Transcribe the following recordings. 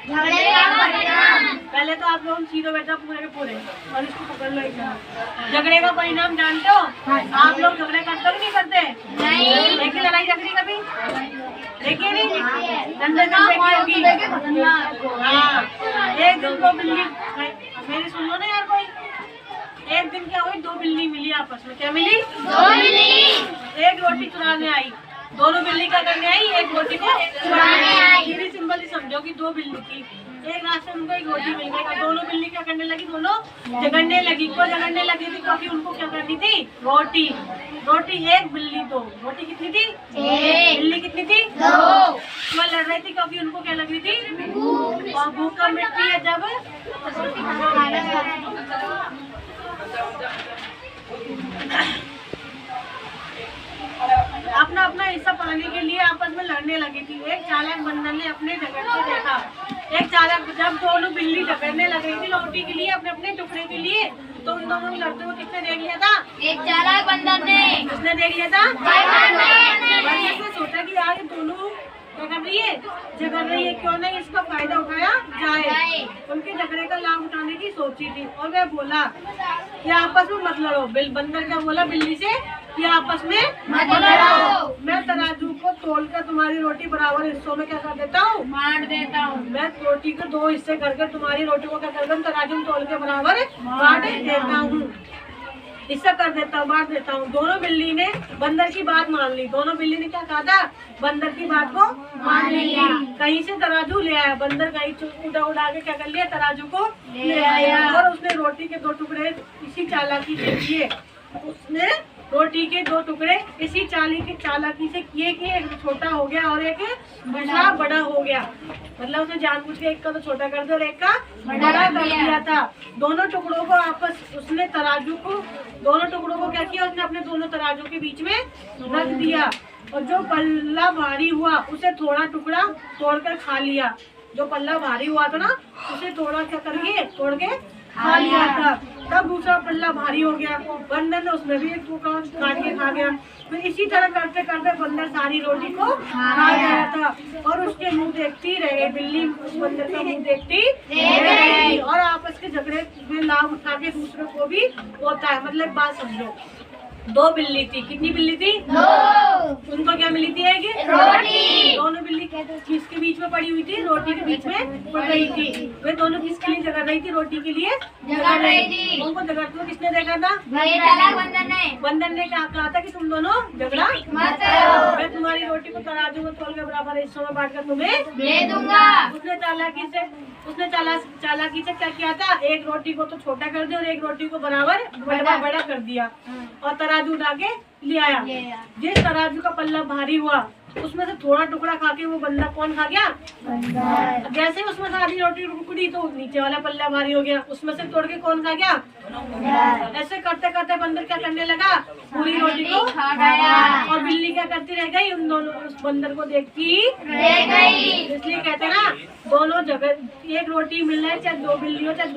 झगड़े का परिणाम। पहले तो आप लोग सीधो बेटा पूरे के पूरे और इसको पकड़ लो एकदम। झगड़े का परिणाम जानते हो? आप लोग झगड़े करते हो नहीं करते? नहीं। देखिए लड़ाई झगड़ी कभी देखिए नहीं, डंडे डंडे की होगी। हाँ, एक दिन को बिल्ली, मेरी सुन लो ना यार कोई, एक दिन क्या हुई, दो बिल्ली मिली आपस में। क्या मिली? दो बिल्ली। एक रोटी चुराने आई, दोनों बिल्ली क्या करने आई? एक रोटी को चुराने आई। सीधी सिंपल ही समझो कि दो बिल्ली थी, एक रास्ते उनको एक रोटी मिल गई। दोनों बिल्ली क्या करने लगी? दोनों झगड़ने लगी। क्यों झगड़ने लगी थी? क्योंकि उनको क्या करनी थी? रोटी। रोटी एक बिल्ली दो। रोटी कितनी थी? एक। बिल्ली कितनी थी? दो। वो लड़ रही थी क्योंकि उनको क्या लग रही थी? भूख। और भूख कब मिटती है? जब अपना अपना हिस्सा पाने के लिए आपस में लड़ने लगी थी। एक चालाक बंदर ने अपने झगड़ते देखा। एक चालाक, जब दोनों बिल्ली झगड़ने लग रही थी रोटी के लिए, अपने अपने टुकड़े के लिए, तो उन दोनों को लड़ते हुए किसने देख लिया था? एक चालाक बंदर ने। किसने देख लिया था? बंदर ने सोचा कि यार दोनों क्या कर रही है? झगड़ रही है, क्यों नहीं इसका फायदा उठाया जाए। उनके झगड़े का लाभ उठाने की सोची थी और वह बोला कि आपस में मत लड़ो। बंदर क्या बोला बिल्ली से कि आपस में मत लड़ो। मैं तराजू को तोलकर तुम्हारी रोटी बराबर हिस्सों में क्या कर देता हूँ? बांट देता हूँ। मैं रोटी को दो हिस्से करके तुम्हारी रोटी को क्या करता हूँ? तराजू में तोल के बराबर बांट देता हूँ, हिस्सा कर देता हूँ, बांट देता हूँ। दोनों बिल्ली ने बंदर की बात मान ली। दोनों बिल्ली ने क्या कहा था? बंदर की बात को मान लिया। कहीं से तराजू ले आया बंदर, कहीं उड़ा उड़ा के क्या कर लिया? तराजू को ले आया और उसने रोटी के दो टुकड़े इसी चालाकी से किए। उसने रोटी के दो टुकड़े इसी चालाकी से किए कि एक छोटा हो गया और एक दूसरा बड़ा हो गया। मतलब उसने जानबूझ के एक का तो छोटा कर दिया और एक का बड़ा कर दिया था। दोनों टुकड़ों को उसने तराजू को, दोनों टुकड़ों को क्या किया? उसने अपने दोनों तराजू के बीच में रख दिया और जो पल्ला भारी हुआ उसे थोड़ा टुकड़ा तोड़कर खा लिया। जो पल्ला भारी हुआ था ना, उसे थोड़ा क्या करके तोड़ के खा लिया था। तब दूसरा पल्ला भारी हो गया, बंदर ने उसमें भी एक टुकड़ा काट के खा गया। तो इसी तरह करते करते बंदर सारी रोटी को खा गया था और उसके मुंह देखती रहे बिल्ली, उस बंदर का मुंह देखती रही। और आपस के झगड़े में लाभ उठा के दूसरों को भी होता है। मतलब बात समझो, दो बिल्ली थी। कितनी बिल्ली थी? दो। उनको क्या मिली थी? एक रोटी। दोनों बिल्ली किसके बीच में पड़ी हुई थी? रोटी के बीच में पड़ रही थी। वे दोनों किसके लिए झगड़ रही थी? रोटी के लिए झगड़ रही थी। उनको झगड़ते हुए किसने देखा था? बंदर ने कहा था कि तुम दोनों झगड़ा मत करो, मैं तुम्हारी रोटी को तराजू में तोल के बराबर हिस्सों में बांट कर तुम्हें दे दूंगा। उसने चालाकी से क्या किया था? एक रोटी को तो छोटा कर दिया और एक रोटी को बराबर बड़ा कर दिया और तराजू उठा के ले आया। जिस तराजू का पल्ला भारी हुआ उसमें से थोड़ा टुकड़ा खा के वो बंदा कौन खा गया? जैसे उसमें से आधी रोटी टुकड़ी तो नीचे वाला पल्ला भारी हो गया, उसमें से तोड़ के कौन खा गया? ऐसे करते करते बंदर क्या करने लगा? पूरी रोटी को खा गया और बिल्ली क्या करती रह गई? उन दोनों, उस बंदर को देखती रह गई। इसलिए कहते हैं ना, दोनों जगह एक रोटी मिल रही, चाहे दो बिल्ली हो, चाहे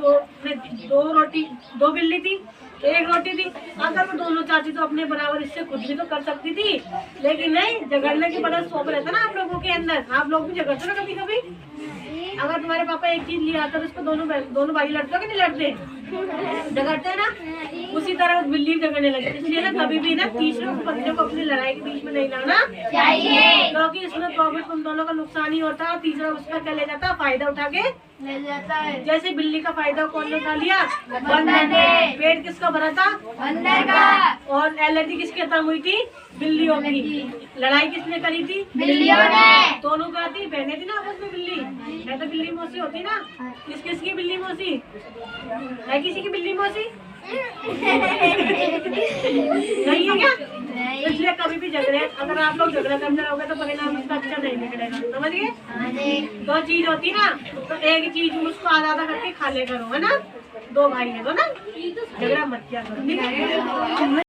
दो बिल्ली थी, एक रोटी थी। अगर वो दोनों चाहती तो अपने बराबर इससे खुद भी तो कर सकती थी, लेकिन नहीं, झगड़ने की बड़ा शौक रहता ना आप लोगों के अंदर। आप लोग भी झगड़ते ना कभी कभी। अगर तुम्हारे पापा एक चीज ले आता तो उसको दोनों भाई लड़ते हो कि नहीं लड़ते? झगड़ते हैं ना। उसी तरह बिल्ली झगड़ने लगी। इसलिए ना कभी भी ना तीसरे बंदे को अपनी लड़ाई के बीच में नहीं लाना चाहिए, क्योंकि इसमें प्रॉफिट तुम दोनों का नुकसान ही होता है। तीसरा उसका क्या ले जाता है? फायदा उठा के ले जाता है। जैसे बिल्ली का फायदा कौन ने उठा लिया? बंदर ने। पेट किसका भरा था? बंदर का। और एलर्जी किसकी खत्म हुई थी? बिल्लियों की। लड़ाई किसने करी थी? बिल्लियों ने। दोनों का थी, बहने थी ना आपस में बिल्ली। है तो बिल्ली मौसी होती ना। किसकी बिल्ली मौसी है? किसी की बिल्ली मौसी नहीं है क्या? इसलिए कभी भी झगड़े, अगर आप लोग झगड़ा करते रहोगे तो परिणाम इसका अच्छा नहीं निकलेगा। समझ गए? दो चीज होती ना, तो एक चीज उसको आधा करके खा ले करो, है ना। दो भाई है तो ना, झगड़ा मत किया करो, ठीक है?